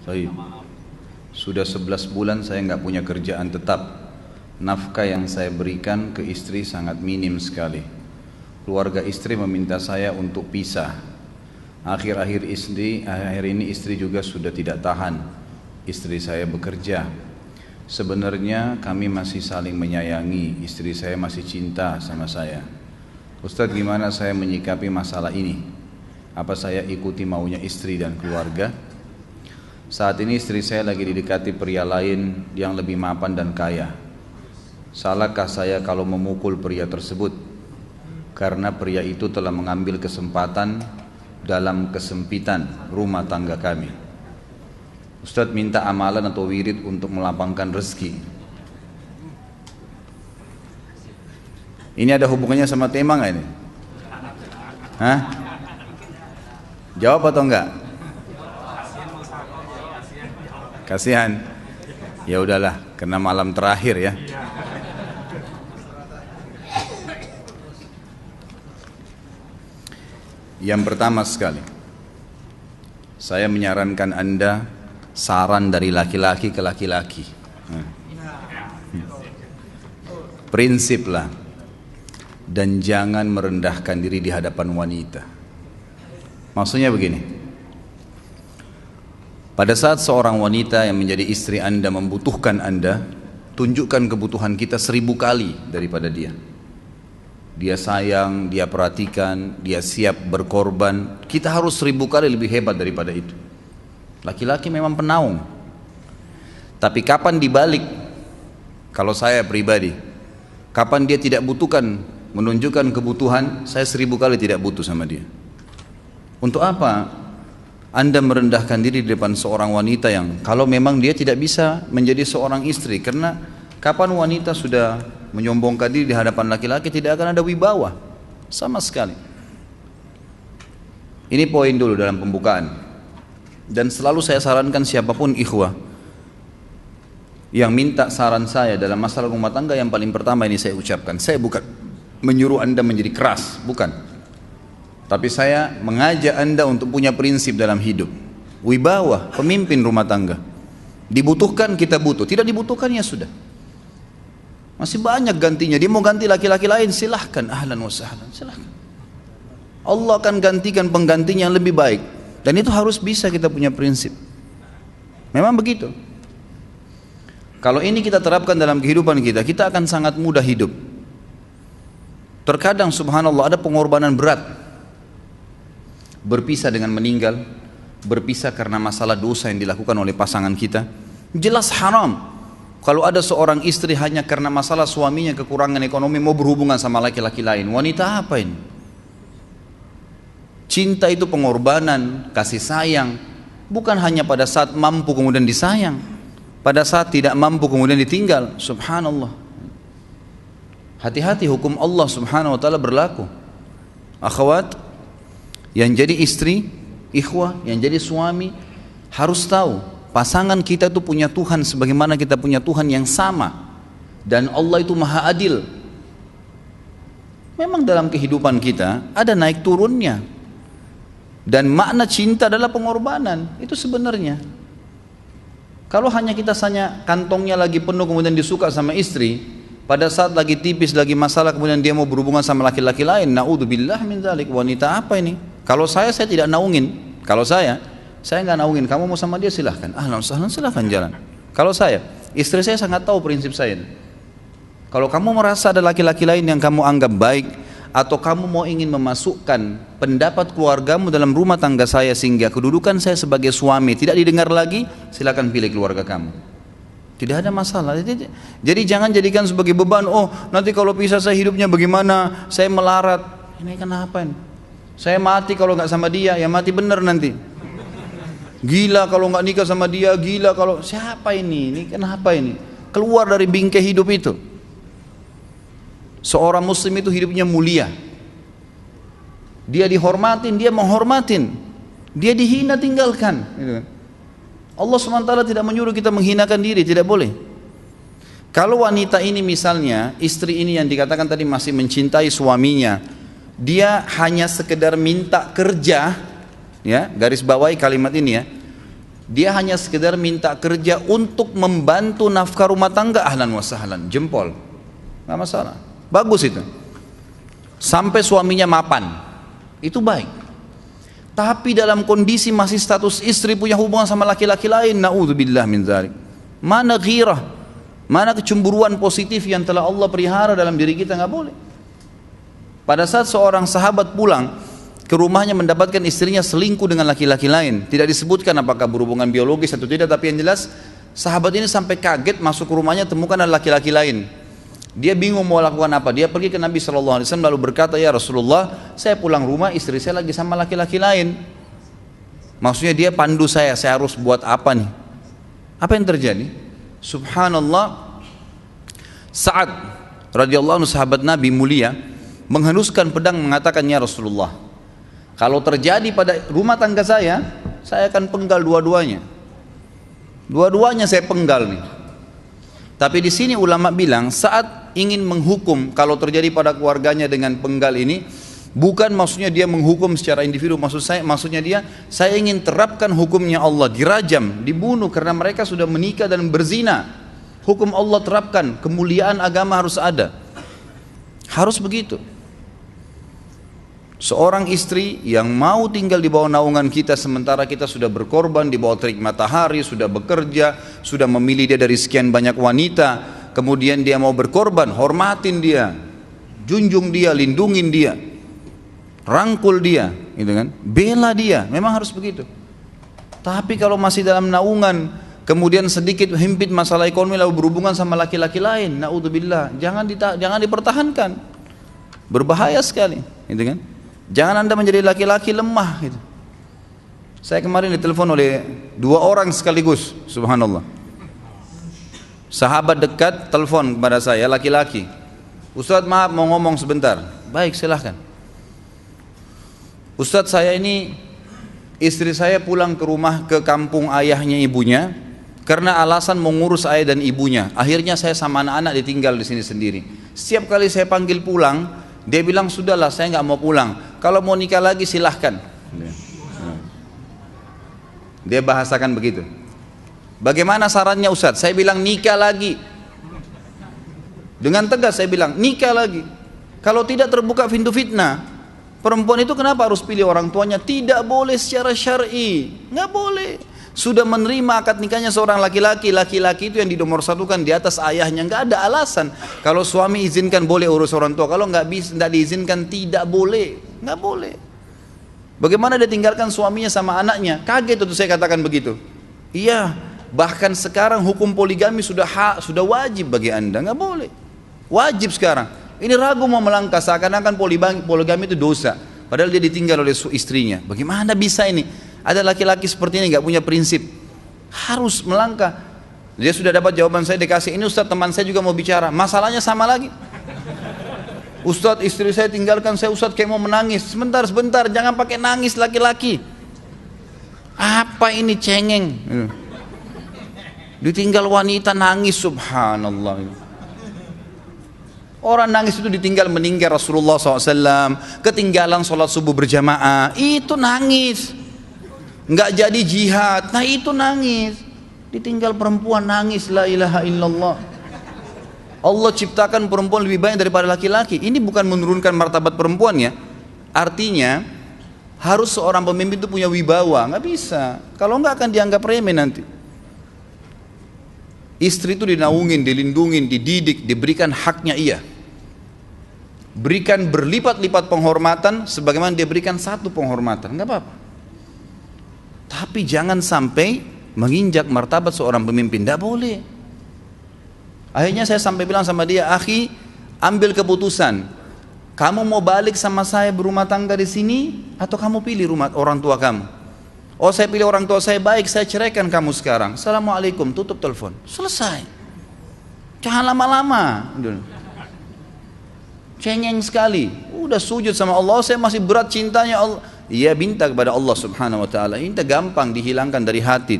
Baik. Sudah 11 bulan saya nggak punya kerjaan tetap. Nafkah yang saya berikan ke istri sangat minim sekali. Keluarga istri meminta saya untuk pisah. Akhir-akhir ini istri juga sudah tidak tahan. Istri saya bekerja. Sebenarnya kami masih saling menyayangi. Istri saya masih cinta sama saya. Ustadz, gimana saya menyikapi masalah ini? Apa saya ikuti maunya istri dan keluarga? Saat ini istri saya lagi didekati pria lain yang lebih mapan dan kaya. Salahkah saya kalau memukul pria tersebut? Karena pria itu telah mengambil kesempatan dalam kesempitan rumah tangga kami. Ustadz minta amalan atau wirid untuk melapangkan rezeki. Ini ada hubungannya sama tema nggak ini? Hah? Jawab atau enggak? Kasihan. Ya udahlah, karena malam terakhir ya. Yang pertama sekali, saya menyarankan Anda saran dari laki-laki ke laki-laki. Prinsiplah, dan jangan merendahkan diri di hadapan wanita. Maksudnya begini, pada saat seorang wanita yang menjadi istri Anda membutuhkan Anda, tunjukkan kebutuhan kita 1000 kali daripada dia. Dia sayang, dia perhatikan, dia siap berkorban. Kita harus 1000 kali lebih hebat daripada itu. Laki-laki memang penaung. Tapi kapan dibalik? Kalau saya pribadi, kapan dia tidak butuhkan, menunjukkan kebutuhan, saya 1000 kali tidak butuh sama dia. Untuk apa Anda merendahkan diri di depan seorang wanita yang kalau memang dia tidak bisa menjadi seorang istri? Karena kapan wanita sudah menyombongkan diri di hadapan laki-laki, tidak akan ada wibawa sama sekali. Ini poin dulu dalam pembukaan. Dan selalu saya sarankan siapapun ikhwah yang minta saran saya dalam masalah rumah tangga, yang paling pertama ini saya ucapkan, saya bukan menyuruh Anda menjadi keras, bukan. Tapi saya mengajak Anda untuk punya prinsip dalam hidup. Wibawa, pemimpin rumah tangga. Dibutuhkan kita butuh, tidak dibutuhkan ya sudah. Masih banyak gantinya. Dia mau ganti laki-laki lain, silahkan, ahlan wa sahlan, silahkan. Allah akan gantikan penggantinya yang lebih baik. Dan itu harus bisa kita punya prinsip. Memang begitu. Kalau ini kita terapkan dalam kehidupan kita, kita akan sangat mudah hidup. Terkadang subhanallah ada pengorbanan berat. Berpisah dengan meninggal, berpisah karena masalah dosa yang dilakukan oleh pasangan kita, jelas haram. Kalau ada seorang istri hanya karena masalah suaminya kekurangan ekonomi mau berhubungan sama laki-laki lain, wanita apa ini? Cinta itu pengorbanan, kasih sayang, bukan hanya pada saat mampu kemudian disayang, pada saat tidak mampu kemudian ditinggal. Subhanallah. Hati-hati, hukum Allah subhanahu wa ta'ala berlaku. Akhwat yang jadi istri, ikhwah yang jadi suami, harus tahu pasangan kita itu punya Tuhan sebagaimana kita punya Tuhan yang sama. Dan Allah itu maha adil. Memang dalam kehidupan kita ada naik turunnya. Dan makna cinta adalah pengorbanan. Itu sebenarnya. Kalau hanya kita kantongnya lagi penuh kemudian disuka sama istri, pada saat lagi tipis, lagi masalah kemudian dia mau berhubungan sama laki-laki lain, naudzubillah min dzalik. Wanita apa ini? Kalau saya tidak naungin. Kalau saya nggak naungin. Kamu mau sama dia silahkan, ahlan sahlan, silahkan jalan. Kalau saya, istri saya sangat tahu prinsip saya. Kalau kamu merasa ada laki-laki lain yang kamu anggap baik, atau kamu mau ingin memasukkan pendapat keluargamu dalam rumah tangga saya sehingga kedudukan saya sebagai suami tidak didengar lagi, silakan pilih keluarga kamu. Tidak ada masalah. Jadi jangan jadikan sebagai beban. Oh, nanti kalau pisah saya hidupnya bagaimana? Saya melarat. Ini kenapa ini? Saya mati kalau nggak sama dia, ya mati bener nanti. Gila kalau nggak nikah sama dia, gila kalau siapa ini? Ini kenapa ini? Keluar dari bingkai hidup itu. Seorang muslim itu hidupnya mulia. Dia dihormatin, dia menghormatin. Dia dihina, tinggalkan. Allah SWT tidak menyuruh kita menghinakan diri, tidak boleh. Kalau wanita ini misalnya, istri ini yang dikatakan tadi masih mencintai suaminya, dia hanya sekedar minta kerja, ya, garis bawahi kalimat ini ya, Dia hanya sekedar minta kerja untuk membantu nafkah rumah tangga, ahlan wa sahlan, jempol, nggak masalah, bagus itu. Sampai suaminya mapan, itu baik. Tapi dalam kondisi masih status istri punya hubungan sama laki-laki lain, naudzubillah min dzalik. Mana ghirah, mana kecemburuan positif yang telah Allah pelihara dalam diri kita, nggak boleh. Pada saat seorang sahabat pulang ke rumahnya mendapatkan istrinya selingkuh dengan laki-laki lain, tidak disebutkan apakah berhubungan biologis atau tidak, tapi yang jelas sahabat ini sampai kaget masuk ke rumahnya temukan ada laki-laki lain. Dia bingung mau lakukan apa. Dia pergi ke Nabi SAW lalu berkata, ya Rasulullah, saya pulang rumah istri saya lagi sama laki-laki lain. Maksudnya dia pandu saya harus buat apa nih? Apa yang terjadi? Subhanallah, Sa'ad radhiyallahu anhu sahabat Nabi mulia menghenuskan pedang mengatakan, ya Rasulullah, kalau terjadi pada rumah tangga saya akan penggal dua-duanya. Dua-duanya saya penggal nih. Tapi di sini ulama bilang saat ingin menghukum kalau terjadi pada keluarganya dengan penggal ini, bukan maksudnya dia menghukum secara individu, maksudnya dia, saya ingin terapkan hukumnya Allah, dirajam, dibunuh karena mereka sudah menikah dan berzina. Hukum Allah terapkan, kemuliaan agama harus ada. Harus begitu. Seorang istri yang mau tinggal di bawah naungan kita sementara kita sudah berkorban di bawah terik matahari, sudah bekerja, sudah memilih dia dari sekian banyak wanita, kemudian dia mau berkorban, hormatin dia, junjung dia, lindungin dia, rangkul dia, gitu kan? Bela dia, memang harus begitu. Tapi kalau masih dalam naungan, kemudian sedikit himpit masalah ekonomi lalu berhubungan sama laki-laki lain, naudzubillah, jangan dipertahankan, berbahaya sekali, gitu kan? Jangan Anda menjadi laki-laki lemah gitu. Saya kemarin ditelepon oleh 2 orang sekaligus, subhanallah. Sahabat dekat telepon kepada saya, laki-laki. Ustadz maaf mau ngomong sebentar. Baik silahkan. Ustadz saya ini, istri saya pulang ke rumah ke kampung ayahnya ibunya karena alasan mengurus ayah dan ibunya. Akhirnya saya sama anak-anak ditinggal di sini sendiri. Setiap kali saya panggil pulang, dia bilang sudahlah saya nggak mau pulang. Kalau mau nikah lagi silahkan. Dia bahasakan begitu. Bagaimana sarannya Ustadz? Saya bilang nikah lagi. Dengan tegas saya bilang nikah lagi. Kalau tidak terbuka pintu fitnah. Perempuan itu kenapa harus pilih orang tuanya? Tidak boleh secara syar'i. Nggak boleh. Sudah menerima akad nikahnya seorang laki-laki, laki-laki itu yang dinomorsatukan di atas ayahnya, nggak ada alasan. Kalau suami izinkan boleh urus orang tua, kalau nggak diizinkan tidak boleh, nggak boleh. Bagaimana dia tinggalkan suaminya sama anaknya? Kaget itu saya katakan begitu. Iya, bahkan sekarang hukum poligami sudah wajib bagi Anda, nggak boleh. Wajib sekarang. Ini ragu mau melangkah seakan-akan poligami itu dosa, padahal dia ditinggal oleh istrinya. Bagaimana bisa ini? Ada laki-laki seperti ini nggak punya prinsip, harus melangkah. Dia sudah dapat jawaban saya dikasih ini, Ustadz teman saya juga mau bicara, masalahnya sama lagi. Ustadz istri saya tinggalkan saya, Ustadz kayak mau menangis. Sebentar, jangan pakai nangis laki-laki. Apa ini cengeng? Ditinggal wanita nangis, subhanallah. Orang nangis itu ditinggal meninggal Rasulullah SAW, ketinggalan sholat subuh berjamaah, itu nangis. Nggak jadi jihad, nah itu nangis. Ditinggal perempuan nangis, la ilaha illallah. Allah ciptakan perempuan lebih banyak daripada laki-laki. Ini bukan menurunkan martabat perempuan ya. Artinya harus seorang pemimpin itu punya wibawa. Nggak bisa, kalau nggak akan dianggap remeh nanti. Istri itu dinaungin, dilindungin, dididik, diberikan haknya ia. Berikan berlipat-lipat penghormatan sebagaimana dia berikan satu penghormatan, nggak apa-apa. Tapi jangan sampai menginjak martabat seorang pemimpin, tidak boleh. Akhirnya saya sampai bilang sama dia, akhi, ambil keputusan. Kamu mau balik sama saya berumah tangga di sini, atau kamu pilih rumah orang tua kamu? Oh saya pilih orang tua saya, baik saya ceraikan kamu sekarang. Assalamualaikum, tutup telepon, selesai. Jangan lama-lama. Cengeng sekali, udah sujud sama Allah, saya masih berat cintanya Allah. Ia minta kepada Allah subhanahu wa ta'ala, minta gampang dihilangkan dari hati.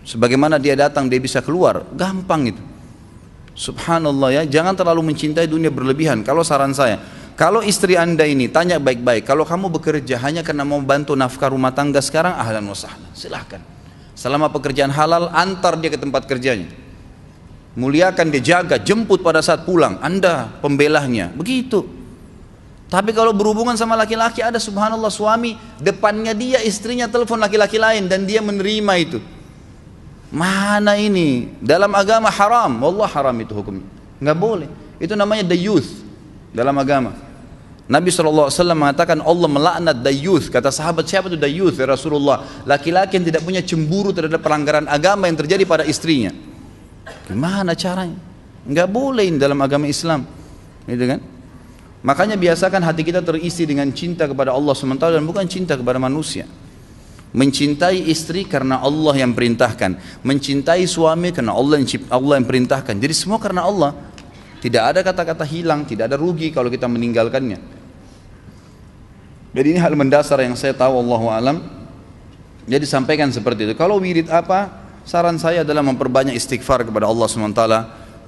Sebagaimana dia datang dia bisa keluar, gampang itu. Subhanallah ya, jangan terlalu mencintai dunia berlebihan. Kalau saran saya, kalau istri anda ini tanya baik-baik, kalau kamu bekerja hanya karena mau bantu nafkah rumah tangga sekarang, ahlan wa sahlan, silahkan. Selama pekerjaan halal, antar dia ke tempat kerjanya. Muliakan dia, jaga, jemput pada saat pulang. Anda pembelahnya, begitu. Tapi kalau berhubungan sama laki-laki, ada subhanallah suami depannya dia, istrinya telepon laki-laki lain dan dia menerima itu. Mana ini? Dalam agama haram, wallah haram itu hukumnya. Nggak boleh. Itu namanya dayuth dalam agama. Nabi SAW mengatakan Allah melaknat dayuth. Kata sahabat, siapa itu dayuth ya Rasulullah? Laki-laki yang tidak punya cemburu terhadap pelanggaran agama yang terjadi pada istrinya. Gimana caranya? Nggak boleh dalam agama Islam, gitu kan? Makanya biasakan hati kita terisi dengan cinta kepada Allah SWT dan bukan cinta kepada manusia. Mencintai istri karena Allah yang perintahkan, mencintai suami karena Allah yang perintahkan. Jadi semua karena Allah. Tidak ada kata-kata hilang, tidak ada rugi kalau kita meninggalkannya. Jadi ini hal mendasar yang saya tahu, Allahu alam. Jadi sampaikan seperti itu. Kalau wirid apa? Saran saya adalah memperbanyak istighfar kepada Allah SWT.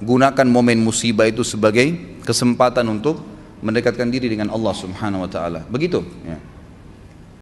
Gunakan momen musibah itu sebagai kesempatan untuk mendekatkan diri dengan Allah Subhanahu wa taala. Begitu ya.